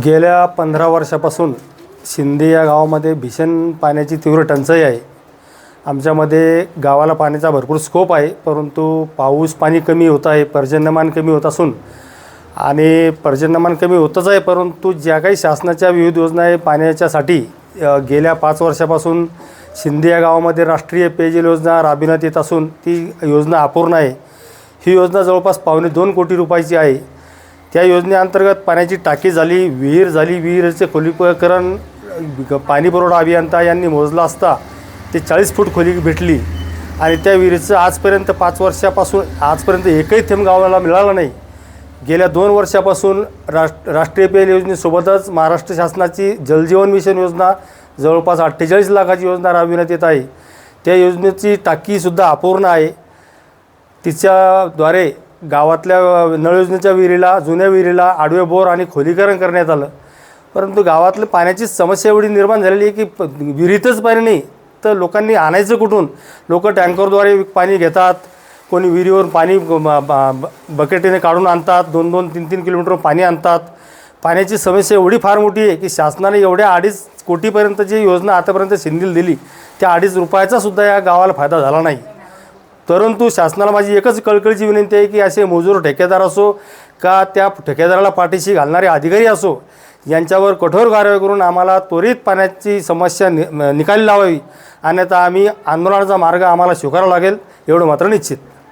गेल्या 15 वर्षापासून शिंदे या गावामध्ये भीषण पाण्याची तीव्र टंचाई आहे। आमच्यामध्ये गावाला पाण्याचा भरपूर स्कोप आहे, परंतु पाऊस पाणी कमी होत आहे, पर्जन्यमान कमी होत असून आणि पर्जन्यमान कमी होतच आहे, परंतु ज्या काही शासनाच्या विविध योजना आहे पाण्याच्यासाठी गेल्या 5 वर्षापासून शिंदे या गावामध्ये राष्ट्रीय पेयजल योजना राबविण्यात येत असून ती योजना अपूर्ण आहे। ही योजना जवळपास 2.25 कोटी रुपयाची आहे। त्या योजनेअंतर्गत पाण्याची टाकी झाली, विहीर झाली, विहिरीचे खोलीकरण पाणी पुरवठा अभियंता यांनी मोजला असता ते 40 फूट खोली भेटली आणि त्या विहिरीचं आजपर्यंत 5 वर्षापासून आजपर्यंत एकही थेंब गावाला मिळाला नाही। गेल्या 2 वर्षापासून राष्ट्रीय पेयजल योजनेसोबतच महाराष्ट्र शासनाची जलजीवन मिशन योजना जवळपास 48 लाखाची योजना राबविण्यात येत आहे। त्या योजनेची टाकीसुद्धा अपूर्ण आहे। तिच्याद्वारे गावातल्या नळ योजनेच्या विहिरीला, जुन्या विहिरीला आडवे बोर आणि खोलीकरण करण्यात आलं, परंतु गावातल्या पाण्याची समस्या एवढी निर्माण झालेली आहे की विहिरीतच पाणी नाही तर लोकांनी आणायचं कुठून। लोक टँकरद्वारे पाणी घेतात, कोणी विहिरीवर पाणी बकेटीने काढून आणतात, 2-2, 3-3 किलोमीटर पाणी आणतात। पाण्याची समस्या एवढी फार मोठी आहे की शासनाने एवढ्या 2.5 कोटीपर्यंत जी योजना आतापर्यंत शिंदेला दिली त्या 2.5 रुपयाचा सुद्धा या गावाला फायदा झाला नाही। परंतु शासनाला माझी एकच कळकळीची विनंती आहे की असे मजूर ठेकेदार असो का त्या ठेकेदाराला पाठीशी घालणारे अधिकारी असो यांच्यावर कठोर कारवाई करून आम्हाला त्वरित पाण्याची समस्या निकाली लावावी, अन्यथा आम्ही आंदोलनाचा मार्ग आम्हाला स्वीकारावा लागेल एवढं मात्र निश्चित।